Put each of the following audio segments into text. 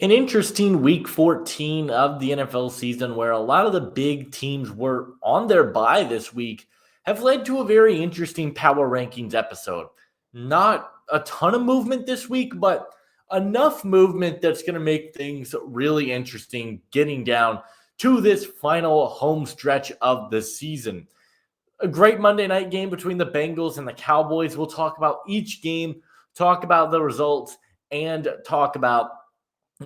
An interesting week 14 of the NFL season where a lot of the big teams were on their bye this week have led to a very interesting power rankings episode. Not a ton of movement this week, but enough movement that's going to make things really interesting getting down to this final home stretch of the season. A great Monday night game between the Bengals and the Cowboys. We'll talk about each game, talk about the results, and talk about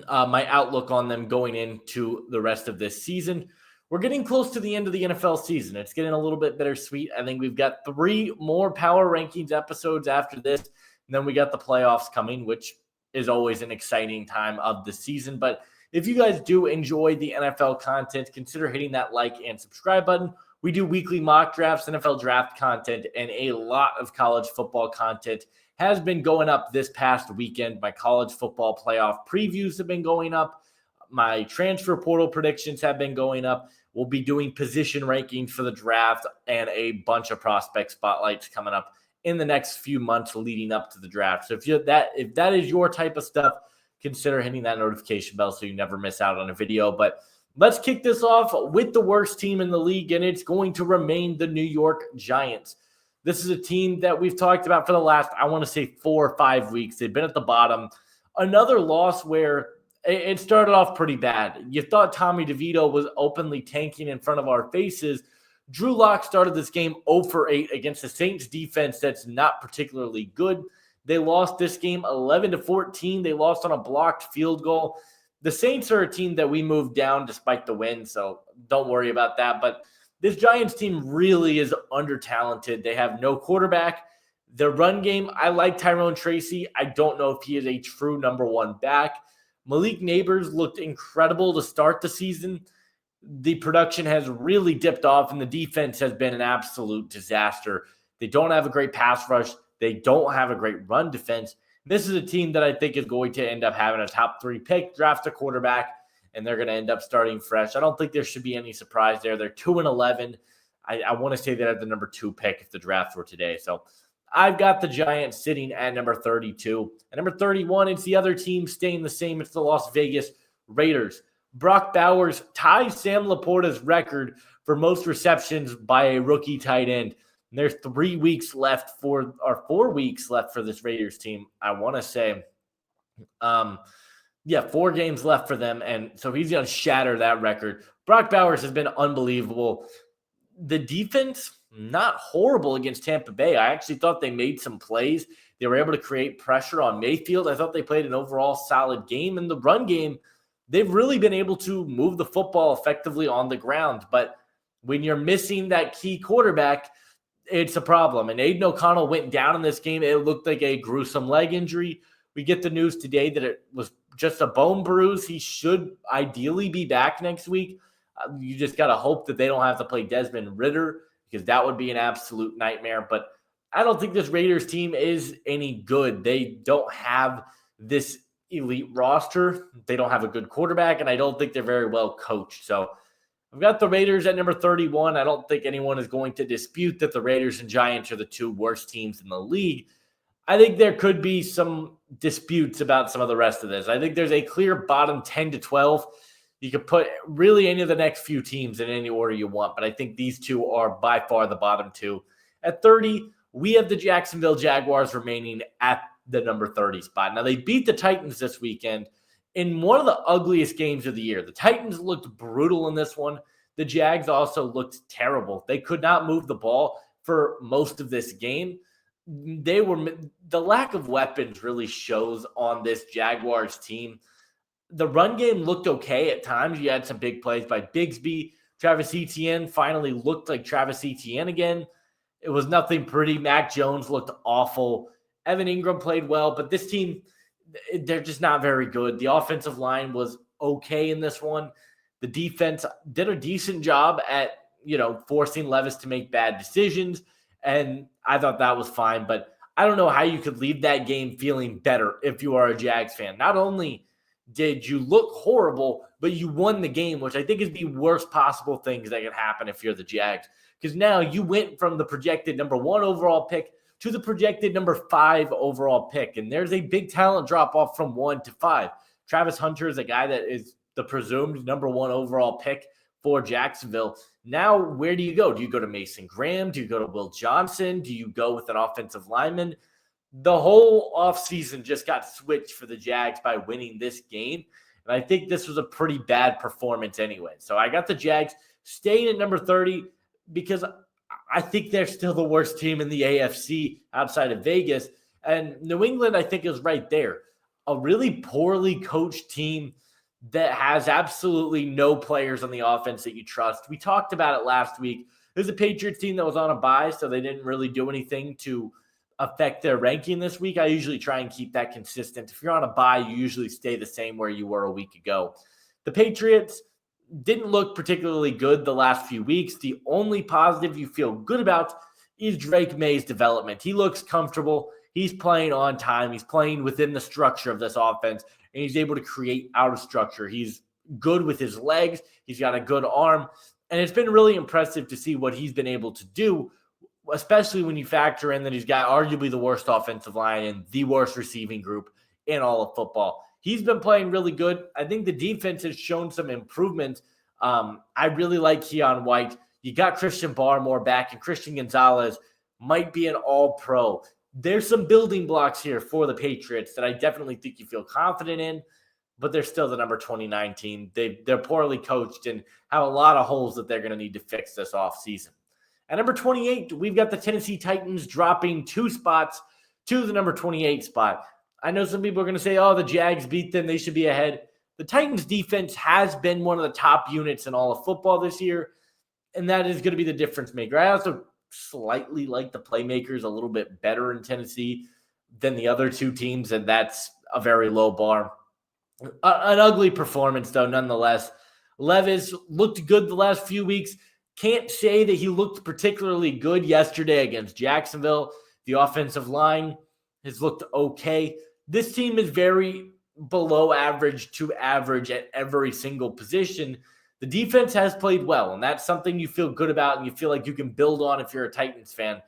my outlook on them going into the rest of this season. We're getting close to the end of the NFL season. It's getting a little bit bittersweet. I think we've got 3 more power rankings episodes after this. And then we got the playoffs coming, which is always an exciting time of the season. But if you guys do enjoy the NFL content, consider hitting that like and subscribe button. We do weekly mock drafts, NFL draft content, and a lot of college football content has been going up this past weekend. My college football playoff previews have been going up. My transfer portal predictions have been going up. We'll be doing position rankings for the draft and a bunch of prospect spotlights coming up in the next few months leading up to the draft. So if that is your type of stuff, consider hitting that notification bell so you never miss out on a video. But let's kick this off with the worst team in the league, and it's going to remain the New York Giants. This is a team that we've talked about for the last, I want to say, 4 or 5 weeks. They've been at the bottom. Another loss where it started off pretty bad. You thought Tommy DeVito was openly tanking in front of our faces. Drew Lock started this game 0 for 8 against the Saints defense that's not particularly good. They lost this game 11-14. They lost on a blocked field goal. The Saints are a team that we moved down despite the win, so don't worry about that. But this Giants team really is under-talented. They have no quarterback. Their run game, I like Tyrone Tracy. I don't know if he is a true number 1 back. Malik Neighbors looked incredible to start the season. The production has really dipped off, and the defense has been an absolute disaster. They don't have a great pass rush. They don't have a great run defense. This is a team that I think is going to end up having a top 3 pick, draft a quarterback, and they're going to end up starting fresh. I don't think there should be any surprise there. They're 2-11. I want to say they have the number 2 pick if the draft were today. So I've got the Giants sitting at number 32. At number 31, it's the other team staying the same. It's the Las Vegas Raiders. Brock Bowers ties Sam Laporta's record for most receptions by a rookie tight end. And there's 4 weeks left for this Raiders team. I want to say, 4 games left for them. And so he's going to shatter that record. Brock Bowers has been unbelievable. The defense, not horrible against Tampa Bay. I actually thought they made some plays. They were able to create pressure on Mayfield. I thought they played an overall solid game. In the run game, they've really been able to move the football effectively on the ground. But when you're missing that key quarterback, it's a problem. And Aiden O'Connell went down in this game. It looked like a gruesome leg injury. We get the news today that it was just a bone bruise. He should ideally be back next week. You just got to hope that they don't have to play Desmond Ridder, because that would be an absolute nightmare. But I don't think this Raiders team is any good. They don't have this elite roster. They don't have a good quarterback, and I don't think they're very well coached. So I've got the Raiders at number 31. I don't think anyone is going to dispute that the Raiders and Giants are the 2 worst teams in the league. I think there could be some disputes about some of the rest of this. I think there's a clear bottom 10 to 12. You could put really any of the next few teams in any order you want, but I think these 2 are by far the bottom 2. At 30, we have the Jacksonville Jaguars remaining at the number 30 spot. Now, they beat the Titans this weekend in one of the ugliest games of the year. The Titans looked brutal in this one. The Jags also looked terrible. They could not move the ball for most of this game. The lack of weapons really shows on this Jaguars team. The run game looked okay at times. You had some big plays by Bigsby. Travis Etienne finally looked like Travis Etienne again. It was nothing pretty. Mac Jones looked awful. Evan Ingram played well, but this team, they're just not very good. The offensive line was okay in this one. The defense did a decent job at, forcing Levis to make bad decisions, and I thought that was fine. But I don't know how you could leave that game feeling better if you are a Jags fan. Not only did you look horrible, but you won the game, which I think is the worst possible things that could happen if you're the Jags. Because now you went from the projected number 1 overall pick to the projected number 5 overall pick. And there's a big talent drop off from 1 to 5. Travis Hunter is a guy that is the presumed number 1 overall pick for Jacksonville. Now, where do you go? Do you go to Mason Graham? Do you go to Will Johnson? Do you go with an offensive lineman? The whole offseason just got switched for the Jags by winning this game. And I think this was a pretty bad performance anyway. So I got the Jags staying at number 30 because I think they're still the worst team in the AFC outside of Vegas. And New England, I think, is right there. A really poorly coached team that has absolutely no players on the offense that you trust. We talked about it last week. There's a Patriots team that was on a bye, so they didn't really do anything to affect their ranking this week. I usually try and keep that consistent. If you're on a bye, you usually stay the same where you were a week ago. The Patriots didn't look particularly good the last few weeks. The only positive you feel good about is Drake May's development. He looks comfortable. He's playing on time. He's playing within the structure of this offense, and he's able to create out of structure. He's good with his legs. He's got a good arm, and it's been really impressive to see what he's been able to do, especially when you factor in that he's got arguably the worst offensive line and the worst receiving group in all of football. He's been playing really good. I think the defense has shown some improvement. I really like Keon White. You got Christian Barmore back, and Christian Gonzalez might be an all-pro. There's some building blocks here for the Patriots that I definitely think you feel confident in, but they're still the number 29 team. They're poorly coached and have a lot of holes that they're going to need to fix this offseason. At number 28, we've got the Tennessee Titans dropping 2 spots to the number 28 spot. I know some people are going to say, oh, the Jags beat them. They should be ahead. The Titans defense has been one of the top units in all of football this year, and that is going to be the difference maker. I also slightly like the playmakers a little bit better in Tennessee than the other 2 teams, and that's a very low bar. An ugly performance, though, nonetheless. Levis looked good the last few weeks. Can't say that he looked particularly good yesterday against Jacksonville. The offensive line has looked okay. This team is very below average to average at every single position. The defense has played well, and that's something you feel good about and you feel like you can build on if you're a Titans fan.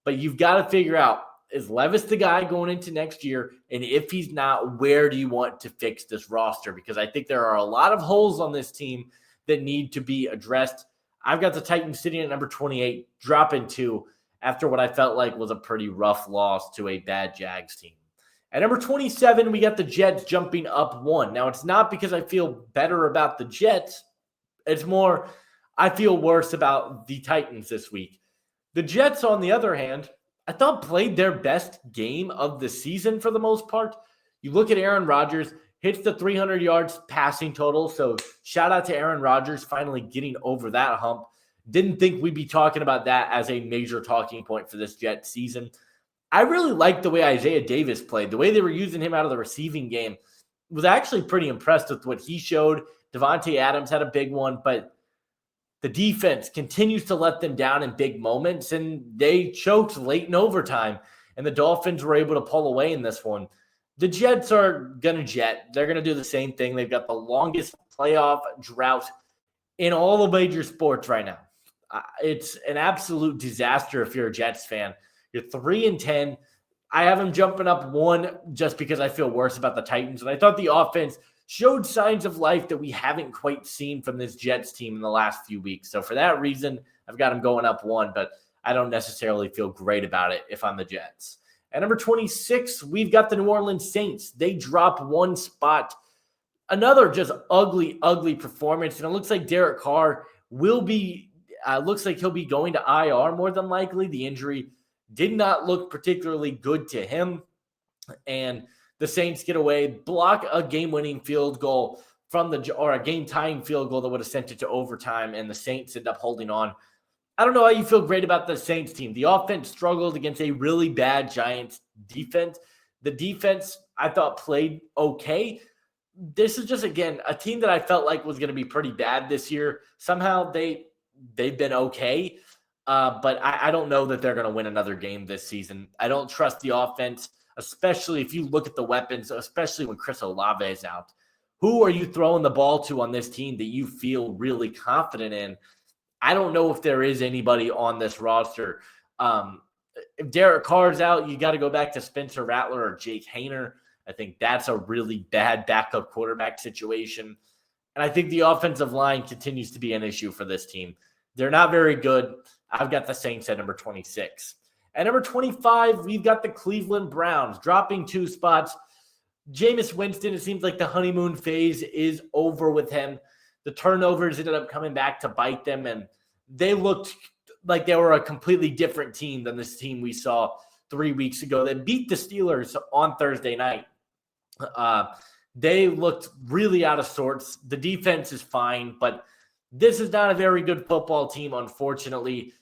But you've got to figure out, is Levis the guy going into next year? And if he's not, where do you want to fix this roster? Because I think there are a lot of holes on this team that need to be addressed. I've got the Titans sitting at number 28, dropping 2 after what I felt like was a pretty rough loss to a bad Jags team. At number 27, we got the Jets jumping up 1. Now, it's not because I feel better about the Jets. It's more I feel worse about the Titans this week. The Jets, on the other hand, I thought played their best game of the season for the most part. You look at Aaron Rodgers, hits the 300 yards passing total. So shout out to Aaron Rodgers finally getting over that hump. Didn't think we'd be talking about that as a major talking point for this Jets season. I really liked the way Isaiah Davis played. The way they were using him out of the receiving game was actually pretty impressed with what he showed. Devontae Adams had a big one, but the defense continues to let them down in big moments, and they choked late in overtime, and the Dolphins were able to pull away in this one. The Jets are going to jet. They're going to do the same thing. They've got the longest playoff drought in all the major sports right now. It's an absolute disaster if you're a Jets fan. You're 3-10. I have them jumping up 1 just because I feel worse about the Titans. And I thought the offense showed signs of life that we haven't quite seen from this Jets team in the last few weeks. So for that reason, I've got them going up 1, but I don't necessarily feel great about it if I'm the Jets. At number 26, we've got the New Orleans Saints. They drop 1 spot. Another just ugly, ugly performance. And it looks like Derek Carr will be, looks like he'll be going to IR more than likely. The injury did not look particularly good to him. And the Saints get away, block a game-winning field goal or a game-tying field goal that would have sent it to overtime, and the Saints end up holding on. I don't know how you feel great about the Saints team. The offense struggled against a really bad Giants defense. The defense, I thought, played okay. This is just, again, a team that I felt like was going to be pretty bad this year. Somehow they've been okay, but I don't know that they're going to win another game this season. I don't trust the offense, especially if you look at the weapons, especially when Chris Olave is out. Who are you throwing the ball to on this team that you feel really confident in? I don't know if there is anybody on this roster. If Derek Carr's out, you got to go back to Spencer Rattler or Jake Haener. I think that's a really bad backup quarterback situation. And I think the offensive line continues to be an issue for this team. They're not very good. I've got the Saints at number 26. At number 25, we've got the Cleveland Browns dropping 2 spots. Jameis Winston, it seems like the honeymoon phase is over with him. The turnovers ended up coming back to bite them, and they looked like they were a completely different team than this team we saw 3 weeks ago. They beat the Steelers on Thursday night. They looked really out of sorts. The defense is fine, but this is not a very good football team, unfortunately.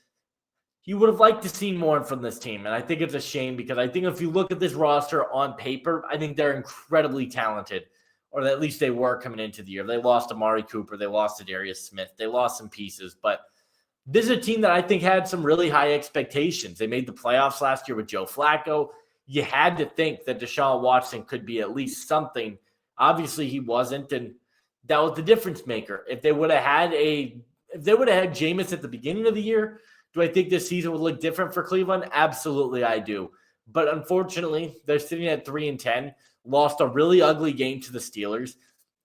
You would have liked to see more from this team, and I think it's a shame because I think if you look at this roster on paper, I think they're incredibly talented, or at least they were coming into the year. They lost Amari Cooper. They lost Darius Smith. They lost some pieces, but this is a team that I think had some really high expectations. They made the playoffs last year with Joe Flacco. You had to think that Deshaun Watson could be at least something. Obviously, he wasn't, and that was the difference maker. If they would have had Jameis at the beginning of the year, do I think this season would look different for Cleveland? Absolutely, I do. But unfortunately, they're sitting at 3-10, lost a really ugly game to the Steelers,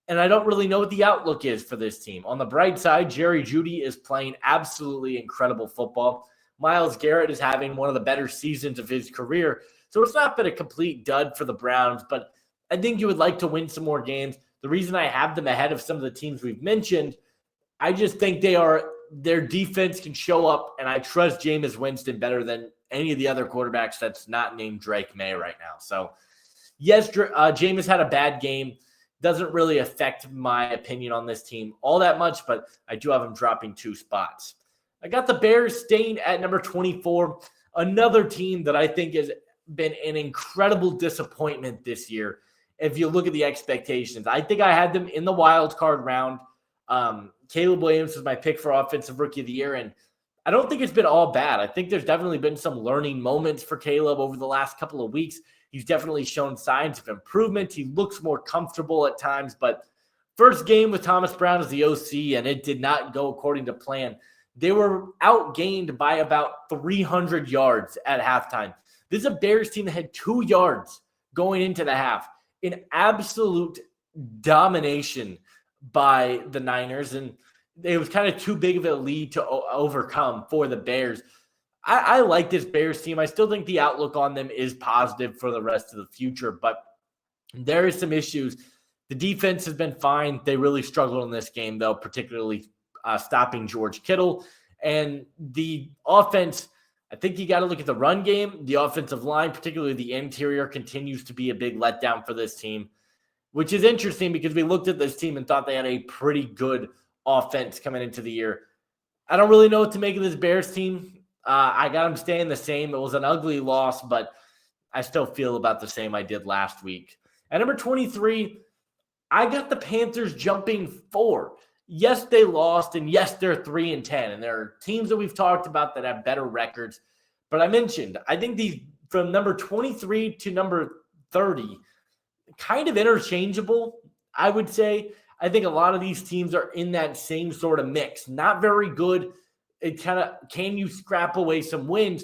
and I don't really know what the outlook is for this team. On the bright side, Jerry Jeudy is playing absolutely incredible football. Myles Garrett is having one of the better seasons of his career, so it's not been a complete dud for the Browns, but I think you would like to win some more games. The reason I have them ahead of some of the teams we've mentioned, I just think their defense can show up, and I trust Jameis Winston better than any of the other quarterbacks that's not named Drake May right now. So, yes, Jameis had a bad game. Doesn't really affect my opinion on this team all that much, but I do have him dropping 2 spots. I got the Bears staying at number 24, another team that I think has been an incredible disappointment this year. If you look at the expectations, I think I had them in the wild card round. Caleb Williams was my pick for Offensive Rookie of the Year, and I don't think it's been all bad. I think there's definitely been some learning moments for Caleb over the last couple of weeks. He's definitely shown signs of improvement. He looks more comfortable at times, but first game with Thomas Brown as the OC, and it did not go according to plan. They were outgained by about 300 yards at halftime. This is a Bears team that had 2 yards going into the half. An absolute domination by the Niners, and it was kind of too big of a lead to overcome for the Bears. I like this Bears team. I still think the outlook on them is positive for the rest of the future, but there is some issues. The defense has been fine. They really struggled in this game, though, particularly stopping George Kittle. And the offense, I think you got to look at the run game. The offensive line, particularly the interior, continues to be a big letdown for this team, which is interesting because we looked at this team and thought they had a pretty good offense coming into the year. I don't really know what to make of this Bears team. I got them staying the same. It was an ugly loss, but I still feel about the same I did last week. At number 23, I got the Panthers jumping 4. Yes, they lost, and yes, they're 3-10, and there are teams that we've talked about that have better records. But I mentioned, I think these from number 23 to number 30, kind of interchangeable, I would say. I think a lot of these teams are in that same sort of mix. Not very good. It kind of, can you scrap away some wins?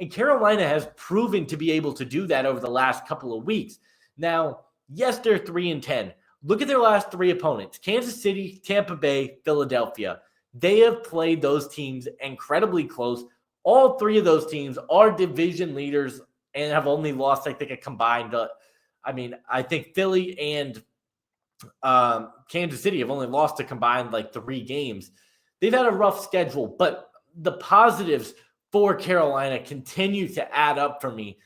And Carolina has proven to be able to do that over the last couple of weeks. Now, yes, they're 3-10. Look at their last 3 opponents: Kansas City, Tampa Bay, Philadelphia. They have played those teams incredibly close. All 3 of those teams are division leaders and have only lost, I think, a combined. I think Philly and Kansas City have only lost a combined 3 games. They've had a rough schedule, but the positives for Carolina continue to add up for me.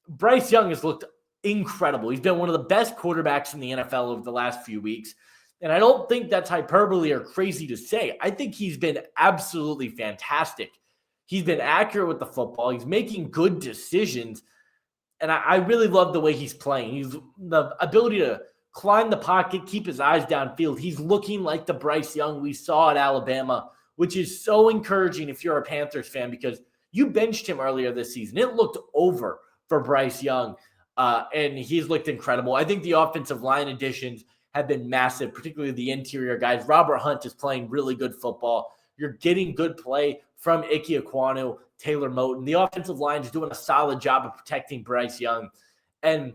Bryce Young has looked incredible. He's been one of the best quarterbacks in the NFL over the last few weeks. And I don't think that's hyperbole or crazy to say. I think he's been absolutely fantastic. He's been accurate with the football. He's making good decisions. And I really love the way he's playing. He's the ability to climb the pocket, keep his eyes downfield. He's looking like the Bryce Young we saw at Alabama, which is so encouraging if you're a Panthers fan because you benched him earlier this season. It looked over for Bryce Young, and he's looked incredible. I think the offensive line additions have been massive, particularly the interior guys. Robert Hunt is playing really good football. You're getting good play from Ike Ekwonu, Taylor Moton. The offensive line is doing a solid job of protecting Bryce Young. And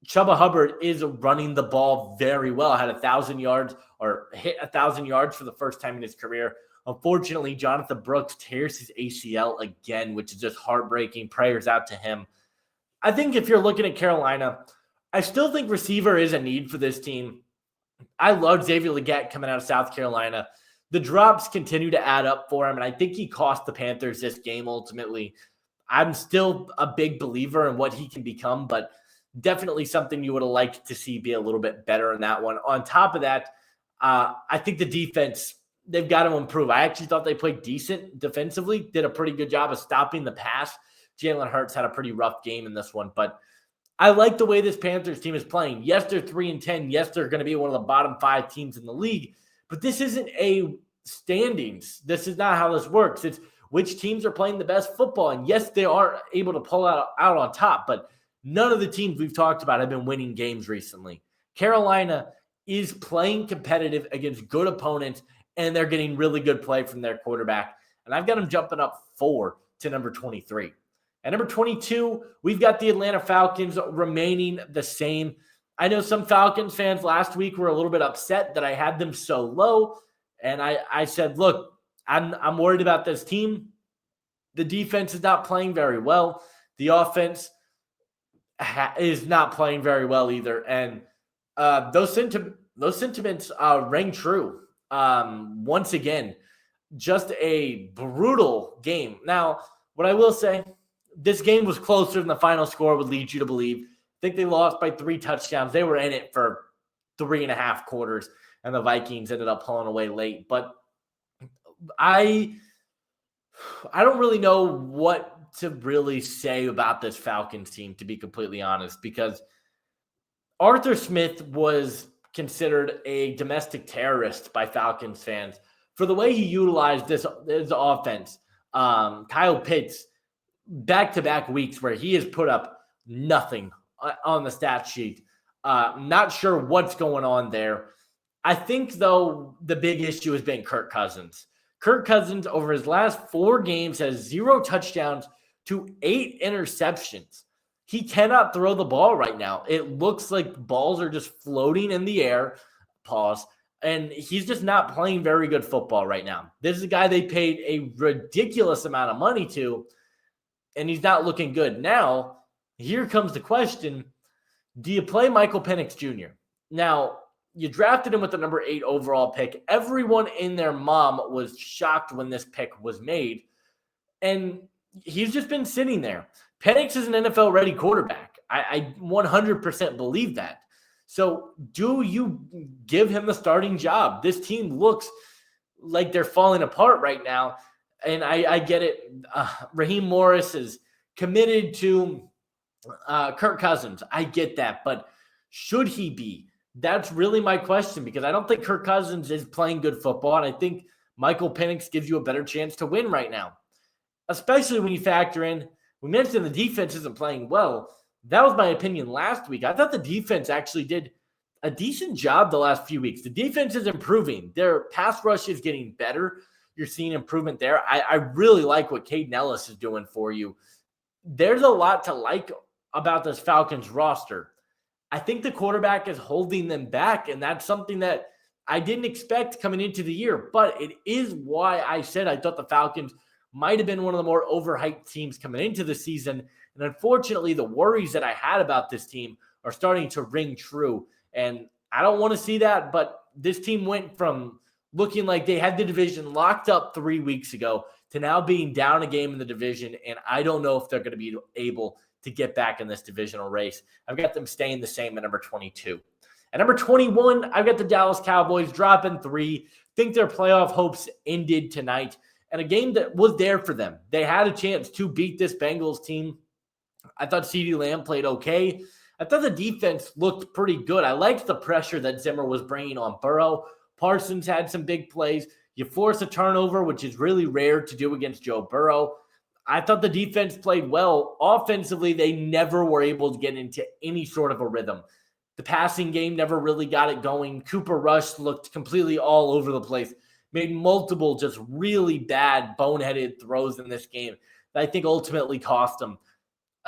Chuba Hubbard is running the ball very well. Had 1,000 yards or hit 1,000 yards for the first time in his career. Unfortunately, Jonathan Brooks tears his ACL again, which is just heartbreaking. Prayers out to him. I think if you're looking at Carolina, I still think receiver is a need for this team. I love Xavier Legette coming out of South Carolina. The drops continue to add up for him, and I think he cost the Panthers this game ultimately. I'm still a big believer in what he can become, but definitely something you would have liked to see be a little bit better in that one. On top of that, I think the defense, they've got to improve. I actually thought they played decent defensively, did a pretty good job of stopping the pass. Jalen Hurts had a pretty rough game in this one, but I like the way this Panthers team is playing. Yes, they're 3-10. Yes, they're going to be one of the bottom 5 teams in the league, but this isn't a standings. This is not how this works. It's which teams are playing the best football. And yes, they are able to pull out on top, but none of the teams we've talked about have been winning games recently. Carolina is playing competitive against good opponents, and they're getting really good play from their quarterback. And I've got them jumping up 4 to number 23. At number 22, we've got the Atlanta Falcons remaining the same. I know some Falcons fans last week were a little bit upset that I had them so low. And I said, look, I'm worried about this team. The defense is not playing very well. The offense is not playing very well either. And those sentiments rang true. Once again, just a brutal game. Now, what I will say, this game was closer than the final score would lead you to believe. I think they lost by 3 touchdowns. They were in it for 3.5 quarters, and the Vikings ended up pulling away late. But I don't really know what to really say about this Falcons team, to be completely honest, because Arthur Smith was considered a domestic terrorist by Falcons fans for the way he utilized this offense. Kyle Pitts, back-to-back weeks where he has put up nothing on the stat sheet. Not sure what's going on there. I think, though, the big issue has been Kirk Cousins. Kirk Cousins, over his last 4 games, has 0 touchdowns to 8 interceptions. He cannot throw the ball right now. It looks like balls are just floating in the air. Pause. And he's just not playing very good football right now. This is a guy they paid a ridiculous amount of money to, and he's not looking good. Now, here comes the question. Do you play Michael Penix Jr.? Now, you drafted him with the number 8 overall pick. Everyone and their mom was shocked when this pick was made, and he's just been sitting there. Penix is an NFL-ready quarterback. I 100% believe that. So do you give him the starting job? This team looks like they're falling apart right now, and I get it. Raheem Morris is committed to Kirk Cousins. I get that, but should he be? That's really my question, because I don't think Kirk Cousins is playing good football, and I think Michael Penix gives you a better chance to win right now, especially when you factor in, we mentioned the defense isn't playing well. That was my opinion last week. I thought the defense actually did a decent job the last few weeks. The defense is improving. Their pass rush is getting better. You're seeing improvement there. I really like what Caden Ellis is doing for you. There's a lot to like about this Falcons roster. I think the quarterback is holding them back, and that's something that I didn't expect coming into the year, but it is why I said I thought the Falcons might have been one of the more overhyped teams coming into the season. And unfortunately, the worries that I had about this team are starting to ring true. And I don't want to see that, but this team went from looking like they had the division locked up 3 weeks ago to now being down a game in the division. And I don't know if they're going to be able to get back in this divisional race. I've got them staying the same at number 22. At number 21, I've got the Dallas Cowboys dropping 3. Think their playoff hopes ended tonight. And a game that was there for them. They had a chance to beat this Bengals team. I thought CeeDee Lamb played okay. I thought the defense looked pretty good. I liked the pressure that Zimmer was bringing on Burrow. Parsons had some big plays. You force a turnover, which is really rare to do against Joe Burrow. I thought the defense played well. Offensively, they never were able to get into any sort of a rhythm. The passing game never really got it going. Cooper Rush looked completely all over the place. Made multiple just really bad, boneheaded throws in this game that I think ultimately cost them.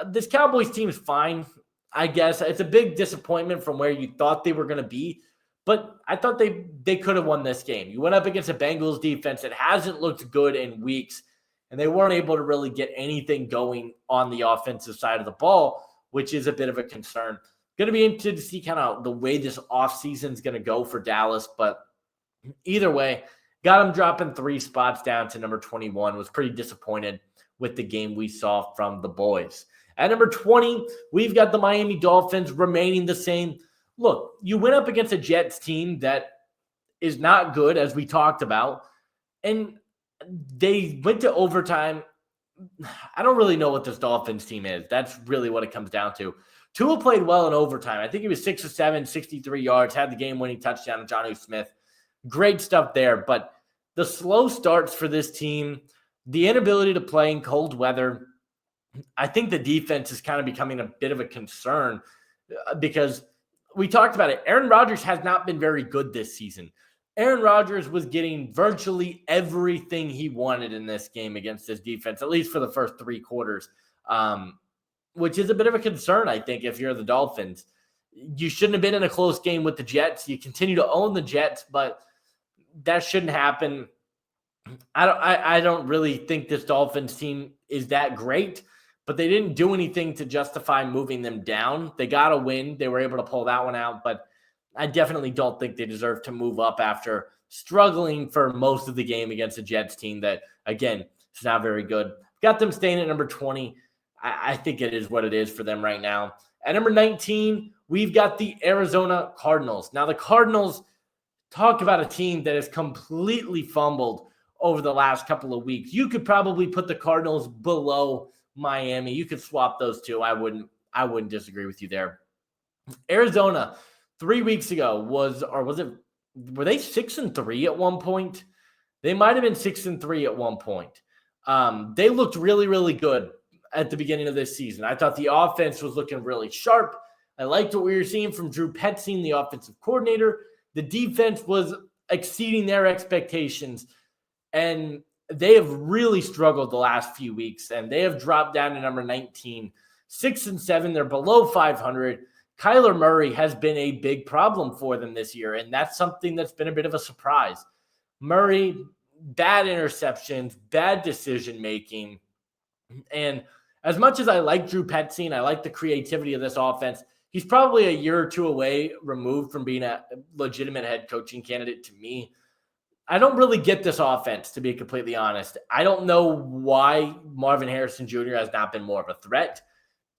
This Cowboys team is fine. I guess. It's a big disappointment from where you thought they were going to be, but I thought they could have won this game. You went up against a Bengals defense that hasn't looked good in weeks, and they weren't able to really get anything going on the offensive side of the ball, which is a bit of a concern. Going to be interested to see kind of the way this offseason is going to go for Dallas, but either way, got them dropping 3 spots down to number 21. Was pretty disappointed with the game we saw from the boys. At number 20, we've got the Miami Dolphins remaining the same. Look, you went up against a Jets team that is not good, as we talked about, and they went to overtime. I don't really know what this Dolphins team is. That's really what it comes down to. Tua played well in overtime. I think he was 6 of 7, 63 yards, had the game-winning touchdown to Jonnu Smith. Great stuff there, but the slow starts for this team, the inability to play in cold weather, I think the defense is kind of becoming a bit of a concern because we talked about it. Aaron Rodgers has not been very good this season. Aaron Rodgers was getting virtually everything he wanted in this game against this defense, at least for the first 3 quarters, which is a bit of a concern, I think, if you're the Dolphins. You shouldn't have been in a close game with the Jets. You continue to own the Jets, but that shouldn't happen. I don't really think this Dolphins team is that great, but they didn't do anything to justify moving them down. They got a win. They were able to pull that one out, but I definitely don't think they deserve to move up after struggling for most of the game against a Jets team that, again, is not very good. Got them staying at number 20. I think it is what it is for them right now. At number 19, we've got the Arizona Cardinals. Now, the Cardinals, talk about a team that has completely fumbled over the last couple of weeks. You could probably put the Cardinals below Miami. You could swap those two. I wouldn't disagree with you there. Arizona 3 weeks ago were they 6-3 at one point? They might have been 6-3 at one point. They looked really, really good at the beginning of this season. I thought the offense was looking really sharp. I liked what we were seeing from Drew Petzing, the offensive coordinator. The defense was exceeding their expectations, and they have really struggled the last few weeks, and they have dropped down to number 19, 6-7. They're below 500. Kyler Murray has been a big problem for them this year, and that's something that's been a bit of a surprise. Murray, bad interceptions, bad decision-making, and as much as I like Drew Petzing, I like the creativity of this offense, he's probably a year or two away removed from being a legitimate head coaching candidate to me. I don't really get this offense, to be completely honest. I don't know why Marvin Harrison Jr. has not been more of a threat.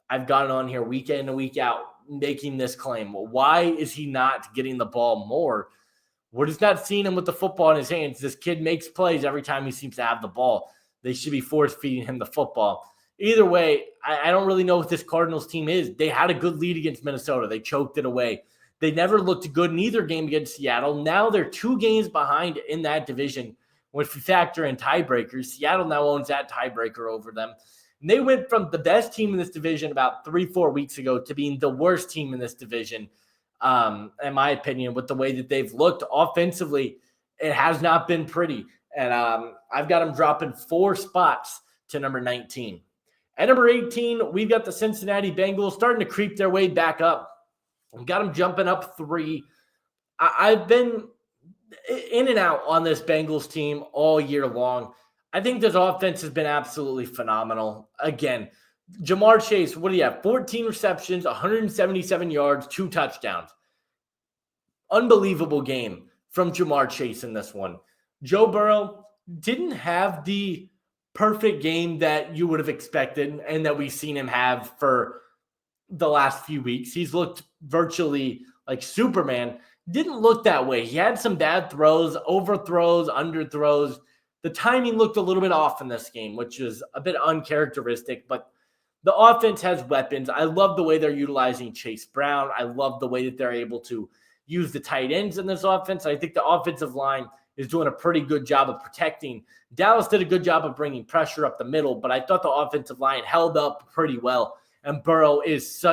I've gone on here week in and week out making this claim. Well, why is he not getting the ball more? We're just not seeing him with the football in his hands. This kid makes plays every time he seems to have the ball. They should be force-feeding him the football. Either way, I don't really know what this Cardinals team is. They had a good lead against Minnesota. They choked it away. They never looked good in either game against Seattle. Now they're 2 games behind in that division. If you factor in tiebreakers, Seattle now owns that tiebreaker over them. And they went from the best team in this division about 3-4 weeks ago to being the worst team in this division, in my opinion, with the way that they've looked offensively. It has not been pretty. And I've got them dropping 4 spots to number 19. At number 18, we've got the Cincinnati Bengals starting to creep their way back up. We've got them jumping up 3. I've been in and out on this Bengals team all year long. I think this offense has been absolutely phenomenal. Again, Jamar Chase, what do you have? 14 receptions, 177 yards, 2 touchdowns. Unbelievable game from Jamar Chase in this one. Joe Burrow didn't have the perfect game that you would have expected and that we've seen him have for the last few weeks. He's looked virtually like Superman. Didn't look that way. He had some bad throws, overthrows, underthrows. The timing looked a little bit off in this game, which is a bit uncharacteristic, but the offense has weapons. I love the way they're utilizing Chase Brown. I love the way that they're able to use the tight ends in this offense. I think the offensive line is doing a pretty good job of protecting. Dallas did a good job of bringing pressure up the middle, but I thought the offensive line held up pretty well. And Burrow is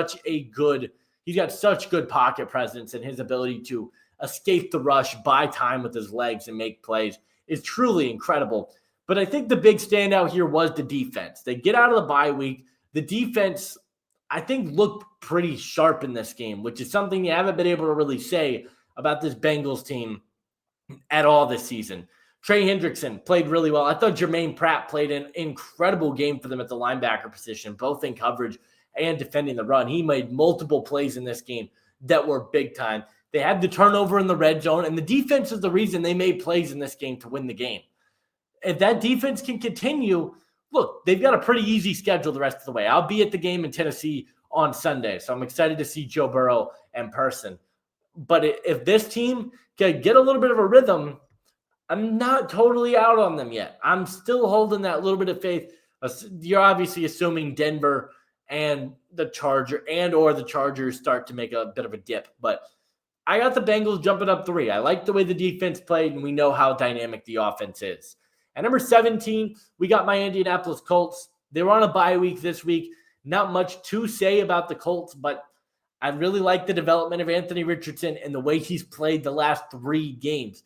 he's got such good pocket presence, and his ability to escape the rush, buy time with his legs, and make plays is truly incredible. But I think the big standout here was the defense. They get out of the bye week. The defense I think looked pretty sharp in this game, which is something you haven't been able to really say about this Bengals team at all this season. Trey Hendrickson played really well. I thought Jermaine Pratt played an incredible game for them at the linebacker position, both in coverage and defending the run. He made multiple plays in this game that were big time. They had the turnover in the red zone, and the defense is the reason they made plays in this game to win the game. If that defense can continue, look, they've got a pretty easy schedule the rest of the way. I'll be at the game in Tennessee on Sunday, so I'm excited to see Joe Burrow in person. But if this team can get a little bit of a rhythm, I'm not totally out on them yet. I'm still holding that little bit of faith. You're obviously assuming Denver and the Chargers start to make a bit of a dip. But I got the Bengals jumping up 3. I like the way the defense played, and we know how dynamic the offense is. At number 17, we got my Indianapolis Colts. They were on a bye week this week. Not much to say about the Colts, but I really like the development of Anthony Richardson and the way he's played the last 3 games.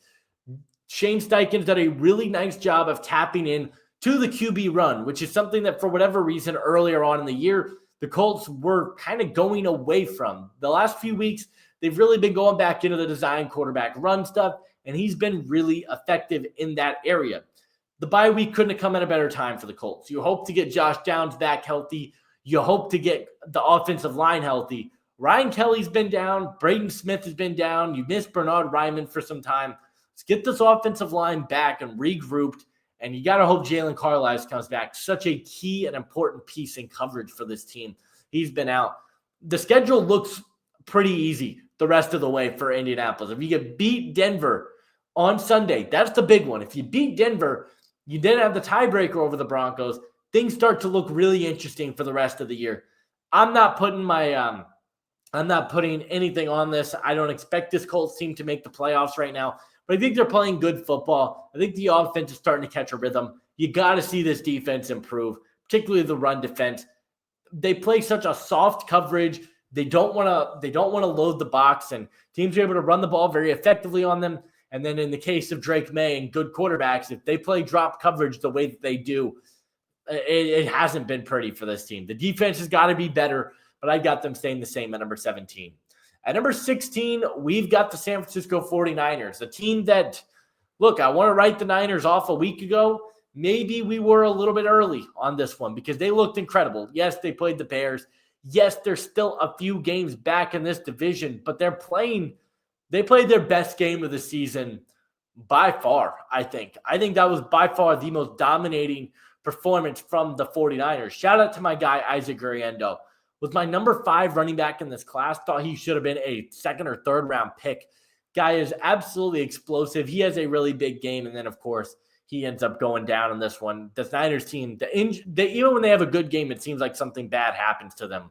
Shane Steichen's done a really nice job of tapping in to the QB run, which is something that for whatever reason earlier on in the year, the Colts were kind of going away from. The last few weeks, they've really been going back into the design quarterback run stuff, and he's been really effective in that area. The bye week couldn't have come at a better time for the Colts. You hope to get Josh Downs back healthy. You hope to get the offensive line healthy. Ryan Kelly's been down. Braden Smith has been down. You missed Bernard Ryman for some time. Let's get this offensive line back and regrouped. And you got to hope Jalen Carlisle comes back. Such a key and important piece in coverage for this team. He's been out. The schedule looks pretty easy the rest of the way for Indianapolis. If you could beat Denver on Sunday, that's the big one. If you beat Denver, you then have the tiebreaker over the Broncos. Things start to look really interesting for the rest of the year. I'm not putting anything on this. I don't expect this Colts team to make the playoffs right now, but I think they're playing good football. I think the offense is starting to catch a rhythm. You got to see this defense improve, particularly the run defense. They play such a soft coverage. They don't want to load the box, and teams are able to run the ball very effectively on them. And then in the case of Drake May and good quarterbacks, if they play drop coverage the way that they do, it hasn't been pretty for this team. The defense has got to be better, but I got them staying the same at number 17. At number 16, we've got the San Francisco 49ers, a team that, look, I want to write the Niners off a week ago. Maybe we were a little bit early on this one because they looked incredible. Yes, they played the Bears. Yes, they're still a few games back in this division, but they played their best game of the season by far, I think. I think that was by far the most dominating performance from the 49ers. Shout out to my guy, Isaac Guriendo. Was my number 5 running back in this class. Thought he should have been a 2nd or 3rd round pick. Guy is absolutely explosive. He has a really big game. And then, of course, he ends up going down in this one. The Niners team, even when they have a good game, it seems like something bad happens to them.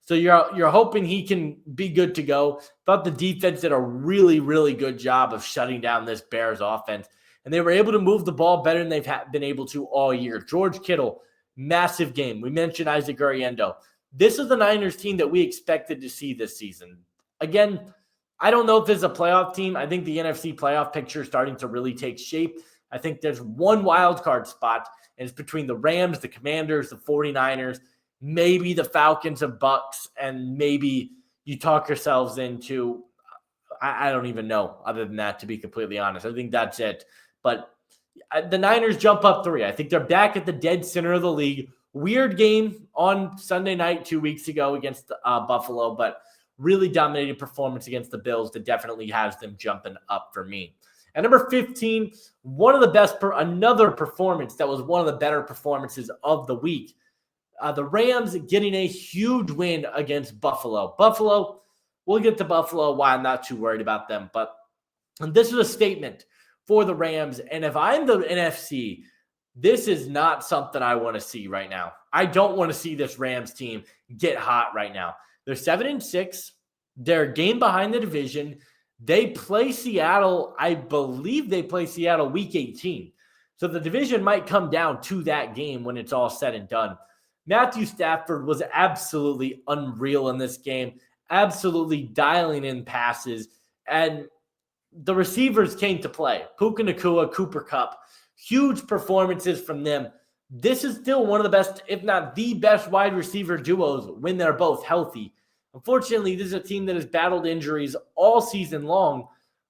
So you're hoping he can be good to go. Thought the defense did a really, really good job of shutting down this Bears offense. And they were able to move the ball better than they've been able to all year. George Kittle, massive game. We mentioned Isaac Guriendo. This is the Niners team that we expected to see this season. Again, I don't know if it's a playoff team. I think the NFC playoff picture is starting to really take shape. I think there's one wild card spot, and it's between the Rams, the Commanders, the 49ers, maybe the Falcons and Bucks, and maybe you talk yourselves into, I don't even know other than that, to be completely honest. I think that's it. But the Niners jump up 3. I think they're back at the dead center of the league. Weird game on Sunday night 2 weeks ago against Buffalo, but really dominated performance against the Bills that definitely has them jumping up for me. At number 15, another performance that was one of the better performances of the week. The Rams getting a huge win against Buffalo. We'll get to Buffalo, why I'm not too worried about them. But this is a statement for the Rams. And if I'm the NFC, this is not something I want to see right now. I don't want to see this Rams team get hot right now. They're 7-6. They're a game behind the division. They play Seattle. I believe they play Seattle week 18. So the division might come down to that game when it's all said and done. Matthew Stafford was absolutely unreal in this game, absolutely dialing in passes, and the receivers came to play. Puka Nacua, Cooper Kupp, huge performances from them. This is still one of the best, if not the best, wide receiver duos when they're both healthy. Unfortunately, this is a team that has battled injuries all season long,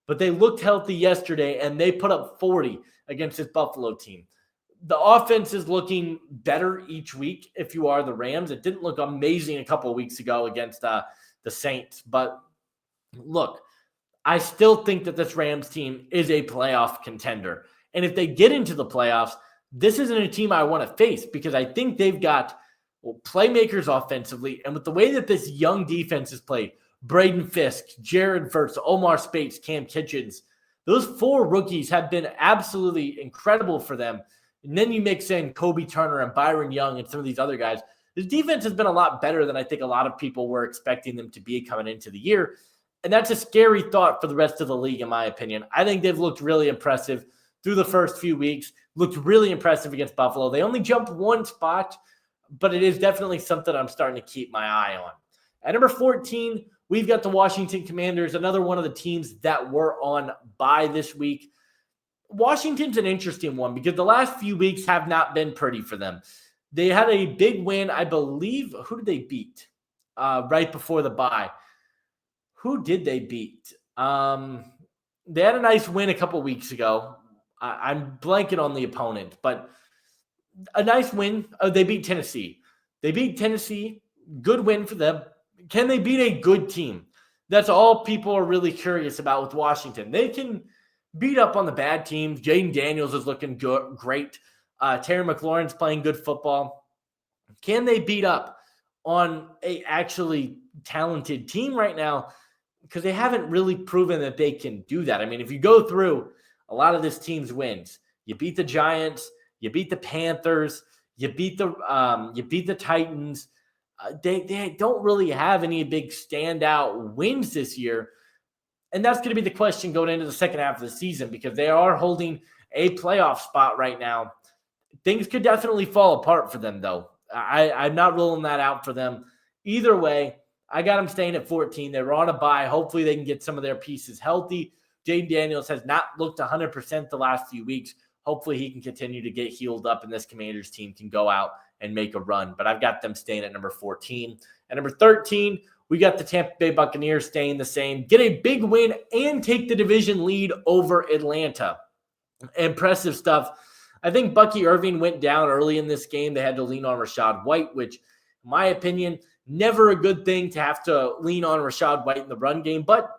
but they looked healthy yesterday and they put up 40 against this Buffalo team. The offense is looking better each week if you are the Rams. It didn't look amazing a couple of weeks ago against the Saints, but look, I still think that this Rams team is a playoff contender. And if they get into the playoffs, this isn't a team I want to face because I think they've got playmakers offensively. And with the way that this young defense is played, Braden Fisk, Jared Verts, Omar Spates, Cam Kitchens, those four rookies have been absolutely incredible for them. And then you mix in Kobe Turner and Byron Young and some of these other guys. This defense has been a lot better than I think a lot of people were expecting them to be coming into the year. And that's a scary thought for the rest of the league, in my opinion. I think they've looked really impressive through the first few weeks, looked really impressive against Buffalo. They only jumped one spot, but it is definitely something I'm starting to keep my eye on. At number 14, we've got the Washington Commanders, another one of the teams that were on bye this week. Washington's an interesting one because the last few weeks have not been pretty for them. They had a big win, I believe. Who did they beat right before the bye? Who did they beat? They had a nice win a couple weeks ago. I'm blanking on the opponent, but a nice win. They beat Tennessee. Good win for them. Can they beat a good team? That's all people are really curious about with Washington. They can beat up on the bad teams. Jaden Daniels is looking great. Terry McLaurin's playing good football. Can they beat up on a actually talented team right now? Because they haven't really proven that they can do that. I mean, if you go through a lot of this team's wins, you beat the Giants, you beat the Panthers, you beat the Titans. They don't really have any big standout wins this year. And that's going to be the question going into the second half of the season because they are holding a playoff spot right now. Things could definitely fall apart for them, though. I'm not ruling that out for them. Either way, I got them staying at 14. They were on a bye. Hopefully they can get some of their pieces healthy. Jaden Daniels has not looked 100% the last few weeks. Hopefully he can continue to get healed up and this Commanders team can go out and make a run. But I've got them staying at number 14. At number 13, we got the Tampa Bay Buccaneers staying the same. Get a big win and take the division lead over Atlanta. Impressive stuff. I think Bucky Irving went down early in this game. They had to lean on Rachaad White, which, in my opinion, never a good thing to have to lean on Rachaad White in the run game, but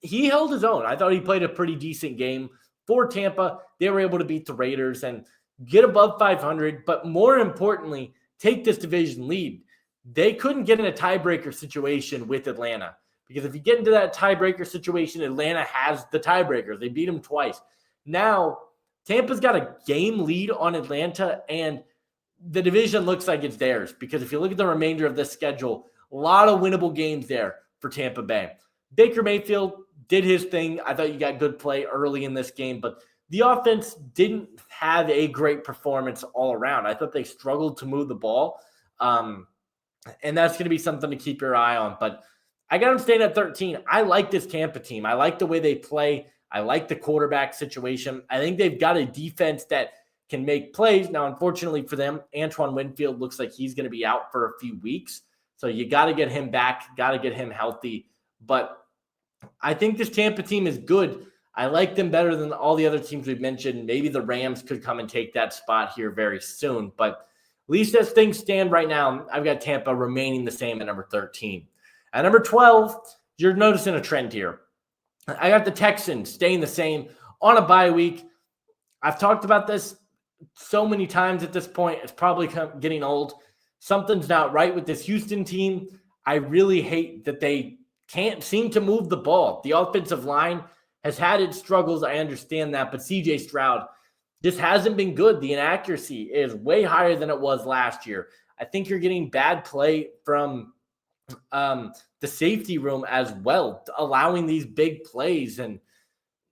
he held his own. I thought he played a pretty decent game for Tampa. They were able to beat the Raiders and get above 500, but more importantly, take this division lead. They couldn't get in a tiebreaker situation with Atlanta because if you get into that tiebreaker situation, Atlanta has the tiebreaker. They beat them twice. Now, Tampa's got a game lead on Atlanta, and the division looks like it's theirs because if you look at the remainder of this schedule, a lot of winnable games there for Tampa Bay. Baker Mayfield did his thing. I thought you got good play early in this game, but the offense didn't have a great performance all around. I thought they struggled to move the ball, and that's going to be something to keep your eye on. But I got them staying at 13. I like this Tampa team. I like the way they play. I like the quarterback situation. I think they've got a defense that can make plays. Now, unfortunately for them, Antoine Winfield looks like he's going to be out for a few weeks. So you got to get him back, got to get him healthy. But I think this Tampa team is good. I like them better than all the other teams we've mentioned. Maybe the Rams could come and take that spot here very soon. But at least as things stand right now, I've got Tampa remaining the same at number 13. At number 12, you're noticing a trend here. I got the Texans staying the same on a bye week. I've talked about this so many times at this point. It's probably getting old. Something's not right with this Houston team. I really hate that they can't seem to move the ball. The offensive line has had its struggles. I understand that. But CJ Stroud just hasn't been good. The inaccuracy is way higher than it was last year. I think you're getting bad play from the safety room as well, allowing these big plays. And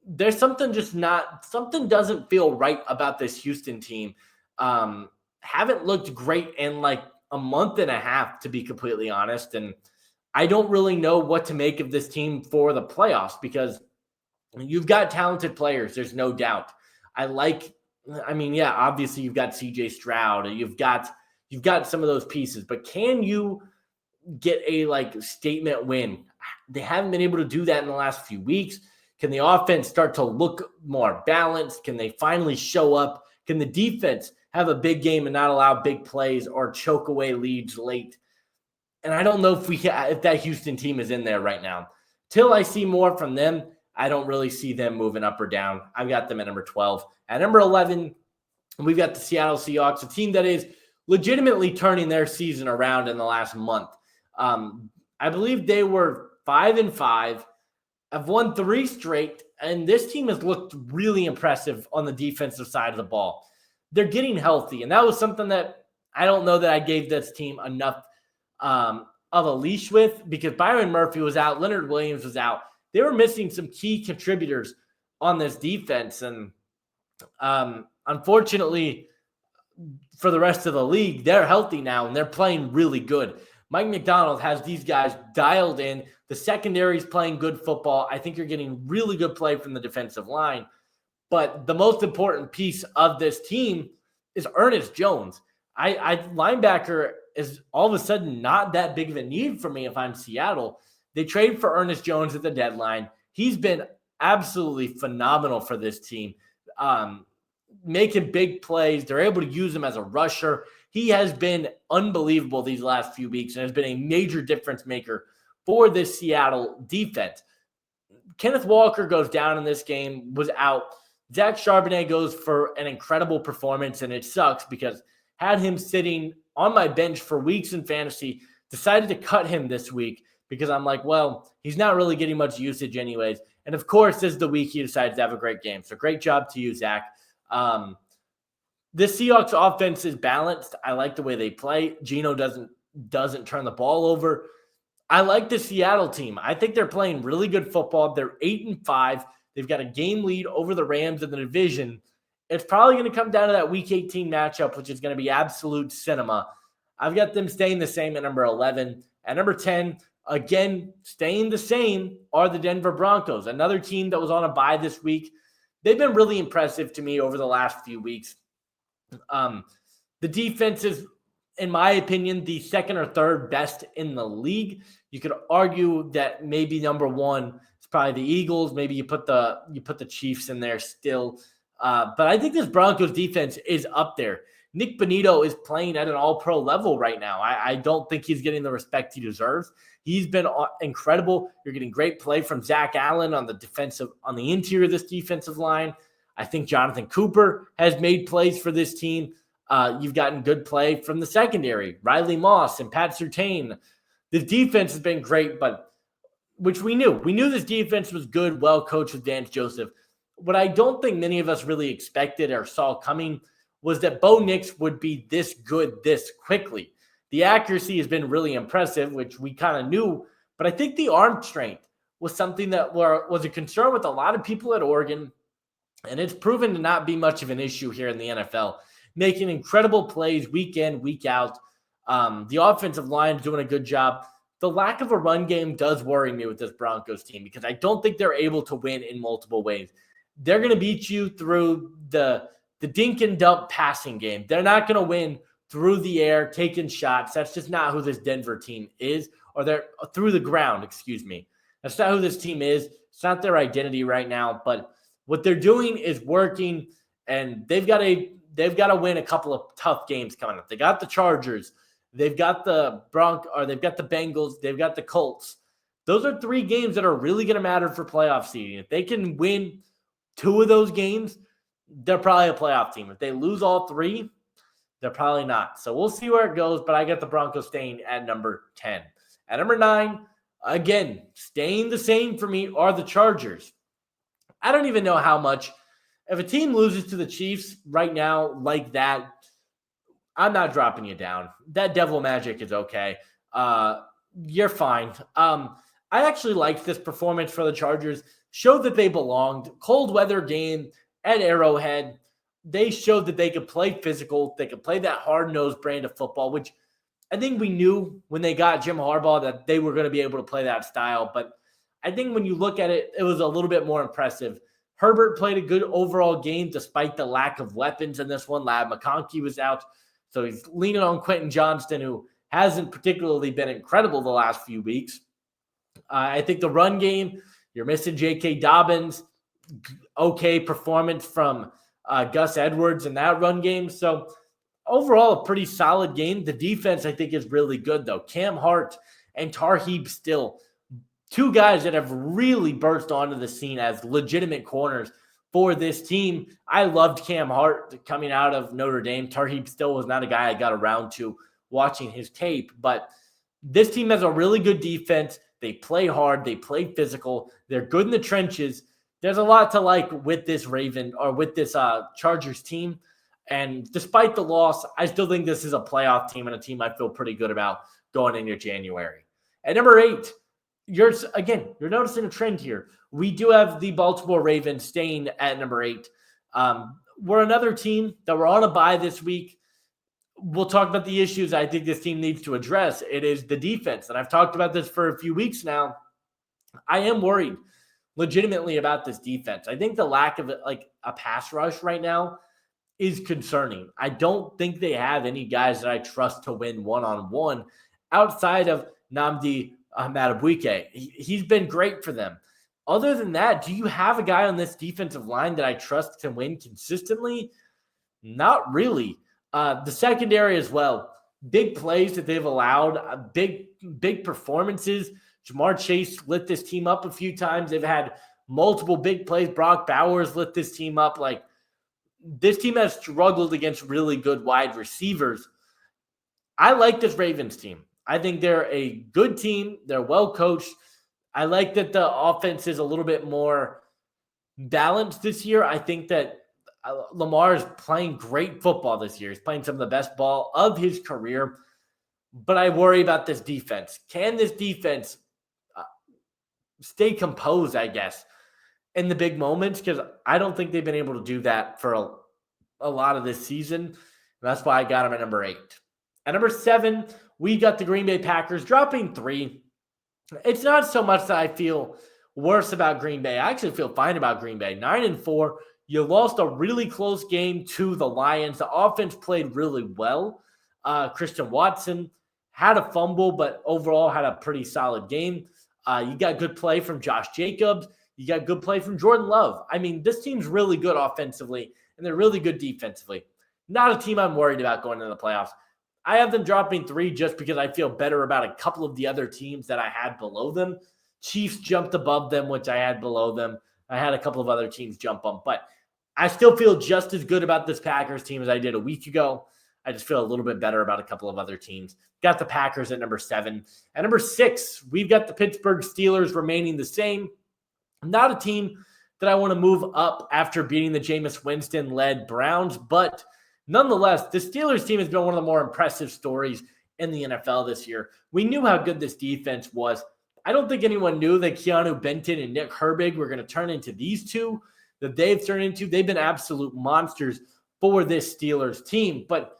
there's something doesn't feel right about this Houston team. Haven't looked great in like a month and a half, to be completely honest. And I don't really know what to make of this team for the playoffs because you've got talented players. There's no doubt. I like I mean, yeah, obviously you've got CJ Stroud, you've got some of those pieces, but can you get a statement win? They haven't been able to do that in the last few weeks. Can the offense start to look more balanced? Can they finally show up? Can the defense have a big game and not allow big plays or choke away leads late? And I don't know if that Houston team is in there right now. Till I see more from them, I don't really see them moving up or down. I've got them at number 12. At number 11, we've got the Seattle Seahawks, a team that is legitimately turning their season around in the last month. I believe they were 5-5, have won 3 straight, and this team has looked really impressive on the defensive side of the ball. They're getting healthy, and that was something that I don't know that I gave this team enough of a leash with, because Byron Murphy was out, Leonard Williams was out. They were missing some key contributors on this defense, and unfortunately for the rest of the league, they're healthy now and they're playing really good. Mike McDonald has these guys dialed in. The secondary is playing good football. I think you're getting really good play from the defensive line. But the most important piece of this team is Ernest Jones. Linebacker is all of a sudden not that big of a need for me if I'm Seattle. They traded for Ernest Jones at the deadline. He's been absolutely phenomenal for this team, making big plays. They're able to use him as a rusher. He has been unbelievable these last few weeks and has been a major difference maker for this Seattle defense. Kenneth Walker goes down in this game, was out. Zach Charbonnet goes for an incredible performance, and it sucks because had him sitting on my bench for weeks in fantasy, decided to cut him this week because I'm like, well, he's not really getting much usage anyways. And of course, this is the week he decides to have a great game. So great job to you, Zach. This Seahawks offense is balanced. I like the way they play. Geno doesn't turn the ball over. I like the Seattle team. I think they're playing really good football. They're 8-5. They've got a game lead over the Rams in the division. It's probably going to come down to that Week 18 matchup, which is going to be absolute cinema. I've got them staying the same at number 11. At number 10, again, staying the same are the Denver Broncos, another team that was on a bye this week. They've been really impressive to me over the last few weeks. The defense is, in my opinion, the second or third best in the league. You could argue that maybe number one is probably the Eagles. Maybe you put the Chiefs in there still. But I think this Broncos defense is up there. Nick Bonito is playing at an all-pro level right now. I don't think he's getting the respect he deserves. He's been incredible. You're getting great play from Zach Allen on the interior of this defensive line. I think Jonathan Cooper has made plays for this team. You've gotten good play from the secondary, Riley Moss and Pat Surtain. The defense has been great, but which we knew. We knew this defense was good, well coached with Vance Joseph. What I don't think many of us really expected or saw coming was that Bo Nix would be this good this quickly. The accuracy has been really impressive, which we kind of knew, but I think the arm strength was something that was a concern with a lot of people at Oregon, and it's proven to not be much of an issue here in the NFL, making incredible plays week in, week out. The offensive line is doing a good job. The lack of a run game does worry me with this Broncos team because I don't think they're able to win in multiple ways. They're going to beat you through the dink and dump passing game. They're not going to win through the air, taking shots. That's just not who this Denver team is, or they're through the ground, excuse me. That's not who this team is. It's not their identity right now, but what they're doing is working, and they've got to win a couple of tough games coming up. They got the Chargers, they've got the they've got the Bengals, they've got the Colts. Those are 3 games that are really going to matter for playoff seeding. If they can win 2 of those games, they're probably a playoff team. If they lose all 3, they're probably not. So we'll see where it goes, but I got the Broncos staying at number 10. At number 9, again, staying the same for me are the Chargers. I don't even know how much. If a team loses to the Chiefs right now like that, I'm not dropping you down. That devil magic is okay. You're fine. I actually liked this performance for the Chargers. Showed that they belonged. Cold weather game at Arrowhead. They showed that they could play physical. They could play that hard-nosed brand of football, which I think we knew when they got Jim Harbaugh that they were going to be able to play that style. But I think when you look at it, it was a little bit more impressive. Herbert played a good overall game despite the lack of weapons in this one. Lab McConkey was out, so he's leaning on Quentin Johnston, who hasn't particularly been incredible the last few weeks. I think the run game, you're missing J.K. Dobbins. Okay performance from Gus Edwards in that run game. So overall, a pretty solid game. The defense, I think, is really good, though. Cam Hart and Tarheeb Still, two guys that have really burst onto the scene as legitimate corners for this team. I loved Cam Hart coming out of Notre Dame. Tarheeb Still was not a guy I got around to watching his tape, but this team has a really good defense. They play hard. They play physical. They're good in the trenches. There's a lot to like with this Chargers team. And despite the loss, I still think this is a playoff team and a team I feel pretty good about going into January. At number 8, you're noticing a trend here. We do have the Baltimore Ravens staying at number 8. We're another team that we're on a bye this week. We'll talk about the issues I think this team needs to address. It is the defense, and I've talked about this for a few weeks now. I am worried legitimately about this defense. I think the lack of a pass rush right now is concerning. I don't think they have any guys that I trust to win one-on-one outside of Nnamdi Madubuike. He's been great for them. Other than that, do you have a guy on this defensive line that I trust to win consistently? Not really. The secondary as well. Big plays that they've allowed, big performances. Jamar Chase lit this team up a few times. They've had multiple big plays. Brock Bowers lit this team up. This team has struggled against really good wide receivers. I like this Ravens team. I think they're a good team. They're well coached. I like that the offense is a little bit more balanced this year. I think that Lamar is playing great football this year. He's playing some of the best ball of his career. But I worry about this defense. Can this defense stay composed, I guess, in the big moments? Because I don't think they've been able to do that for a lot of this season. And that's why I got them at number 8. At number 7, we got the Green Bay Packers dropping 3. It's not so much that I feel worse about Green Bay. I actually feel fine about Green Bay. 9-4. You lost a really close game to the Lions. The offense played really well. Christian Watson had a fumble, but overall had a pretty solid game. You got good play from Josh Jacobs. You got good play from Jordan Love. I mean, this team's really good offensively, and they're really good defensively. Not a team I'm worried about going into the playoffs. I have them dropping 3 just because I feel better about a couple of the other teams that I had below them. Chiefs jumped above them, which I had below them. I had a couple of other teams jump them, but I still feel just as good about this Packers team as I did a week ago. I just feel a little bit better about a couple of other teams. Got the Packers at number 7. At number 6, we've got the Pittsburgh Steelers remaining the same. Not a team that I want to move up after beating the Jameis Winston-led Browns, but nonetheless, the Steelers team has been one of the more impressive stories in the NFL this year. We knew how good this defense was. I don't think anyone knew that Keanu Benton and Nick Herbig were going to turn into these two that they've turned into. They've been absolute monsters for this Steelers team. But,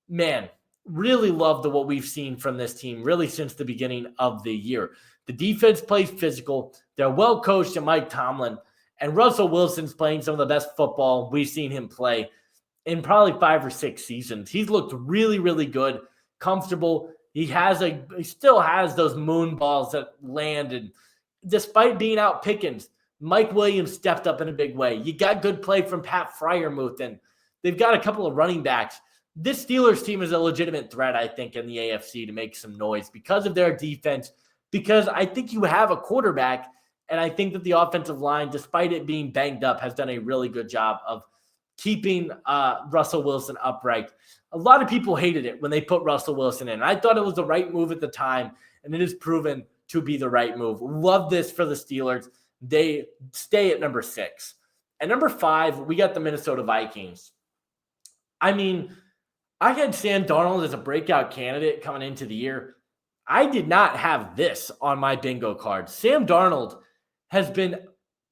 man, really love what we've seen from this team really since the beginning of the year. The defense plays physical. They're well coached to Mike Tomlin. And Russell Wilson's playing some of the best football we've seen him play in probably 5 or 6 seasons. He's looked really, really good, comfortable. He still has those moon balls that land. And despite being out Pickens, Mike Williams stepped up in a big way. You got good play from Pat Freiermuth, and they've got a couple of running backs. This Steelers team is a legitimate threat, I think, in the AFC to make some noise because of their defense, because I think you have a quarterback, and I think that the offensive line, despite it being banged up, has done a really good job of keeping Russell Wilson upright. A lot of people hated it when they put Russell Wilson in. I thought it was the right move at the time, and it has proven to be the right move. Love this for the Steelers. They stay at number 6. At number 5, we got the Minnesota Vikings. I mean, I had Sam Darnold as a breakout candidate coming into the year. I did not have this on my bingo card. Sam Darnold has been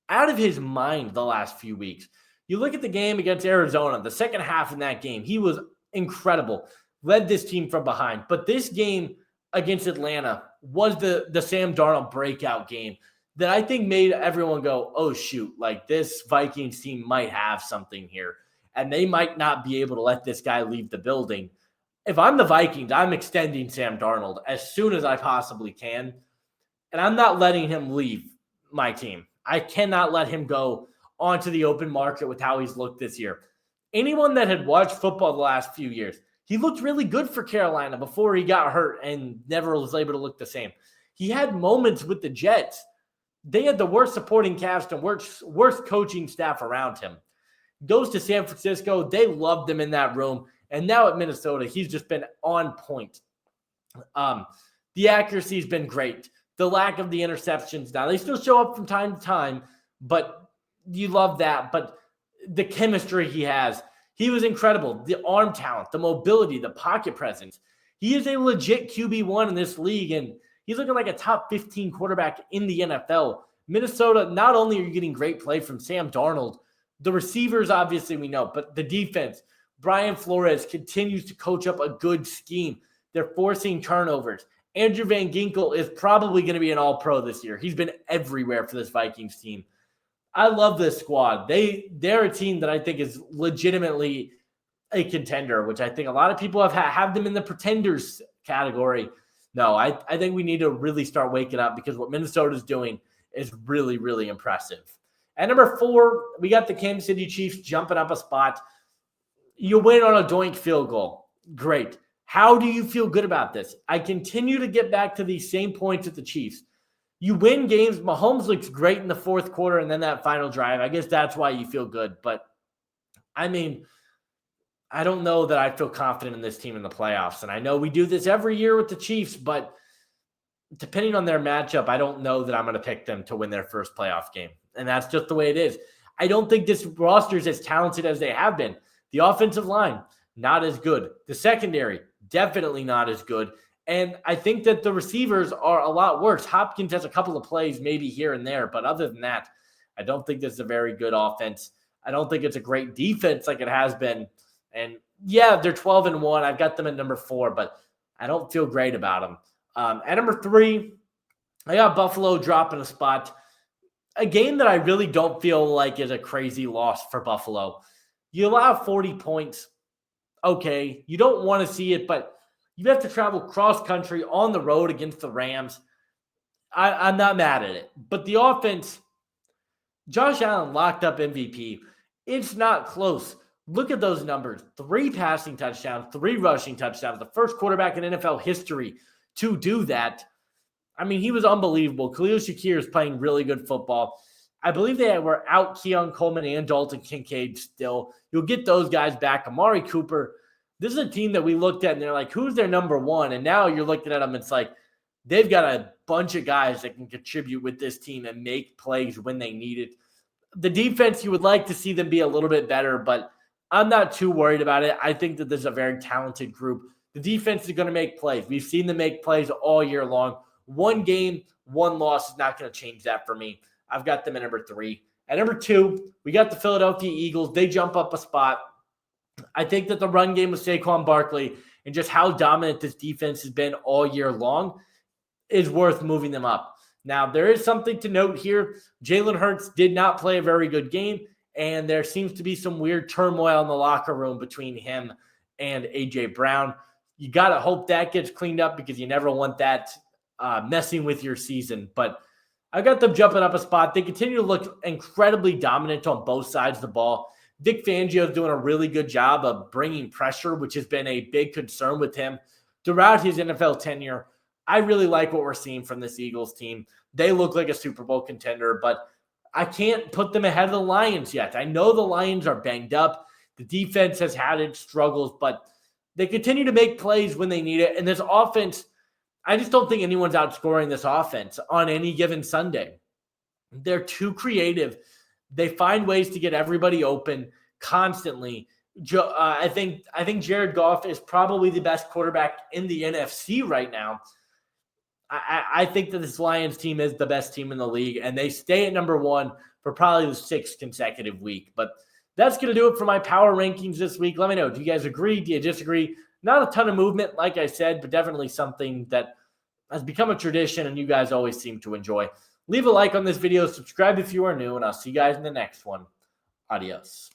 out of his mind the last few weeks. You look at the game against Arizona, the second half in that game, he was incredible. Led this team from behind. But this game against Atlanta was the Sam Darnold breakout game. that I think made everyone go, oh, shoot, like this Vikings team might have something here, and they might not be able to let this guy leave the building. If I'm the Vikings, I'm extending Sam Darnold as soon as I possibly can, and I'm not letting him leave my team. I cannot let him go onto the open market with how he's looked this year. Anyone that had watched football the last few years, he looked really good for Carolina before he got hurt and never was able to look the same. He had moments with the Jets. They had the worst supporting cast and worst coaching staff around him. Goes to San Francisco. They loved him in that room. And now at Minnesota, he's just been on point. The accuracy's been great. The lack of the interceptions now. They still show up from time to time, but you love that. But the chemistry he has, he was incredible. The arm talent, the mobility, the pocket presence. He is a legit QB1 in this league, and he's looking like a top 15 quarterback in the NFL. Minnesota, not only are you getting great play from Sam Darnold, the receivers, obviously, we know, but the defense, Brian Flores continues to coach up a good scheme. They're forcing turnovers. Andrew Van Ginkel is probably going to be an all-pro this year. He's been everywhere for this Vikings team. I love this squad. They're a team that I think is legitimately a contender, which I think a lot of people have them in the pretenders category. No, I think we need to really start waking up because what Minnesota's doing is really, really impressive. At number 4, we got the Kansas City Chiefs jumping up a spot. You win on a doink field goal. Great. How do you feel good about this? I continue to get back to these same points at the Chiefs. You win games. Mahomes looks great in the fourth quarter and then that final drive. I guess that's why you feel good. But, I mean, I don't know that I feel confident in this team in the playoffs. And I know we do this every year with the Chiefs, but depending on their matchup, I don't know that I'm going to pick them to win their first playoff game. And that's just the way it is. I don't think this roster is as talented as they have been. The offensive line, not as good. The secondary, definitely not as good. And I think that the receivers are a lot worse. Hopkins has a couple of plays maybe here and there, but other than that, I don't think this is a very good offense. I don't think it's a great defense like it has been. And yeah, they're 12-1. I've got them at number 4, but I don't feel great about them. At number 3, I got Buffalo dropping a spot. A game that I really don't feel like is a crazy loss for Buffalo. You allow 40 points. Okay, you don't want to see it, but you have to travel cross-country on the road against the Rams. I'm not mad at it. But the offense, Josh Allen locked up MVP. It's not close. Look at those numbers. 3 passing touchdowns, 3 rushing touchdowns. The first quarterback in NFL history to do that. I mean, he was unbelievable. Khalil Shakir is playing really good football. I believe they were out Keon Coleman and Dalton Kincaid still. You'll get those guys back. Amari Cooper. This is a team that we looked at, and they're like, who's their number 1? And now you're looking at them, it's like they've got a bunch of guys that can contribute with this team and make plays when they need it. The defense, you would like to see them be a little bit better, but I'm not too worried about it. I think that this is a very talented group. The defense is going to make plays. We've seen them make plays all year long. 1 game, 1 loss is not going to change that for me. I've got them at number 3. At number 2, we got the Philadelphia Eagles. They jump up a spot. I think that the run game with Saquon Barkley and just how dominant this defense has been all year long is worth moving them up. Now, there is something to note here. Jalen Hurts did not play a very good game, and there seems to be some weird turmoil in the locker room between him and A.J. Brown. You got to hope that gets cleaned up because you never want that messing with your season. But I got them jumping up a spot. They continue to look incredibly dominant on both sides of the ball. Vic Fangio is doing a really good job of bringing pressure, which has been a big concern with him throughout his NFL tenure. I really like what we're seeing from this Eagles team. They look like a Super Bowl contender, but I can't put them ahead of the Lions yet. I know the Lions are banged up. The defense has had its struggles, but they continue to make plays when they need it. And this offense, I just don't think anyone's outscoring this offense on any given Sunday. They're too creative. They find ways to get everybody open constantly. I think Jared Goff is probably the best quarterback in the NFC right now. I think that this Lions team is the best team in the league, and they stay at number 1 for probably the 6th consecutive week. But that's going to do it for my power rankings this week. Let me know. Do you guys agree? Do you disagree? Not a ton of movement, like I said, but definitely something that has become a tradition and you guys always seem to enjoy. Leave a like on this video, subscribe if you are new, and I'll see you guys in the next one. Adios.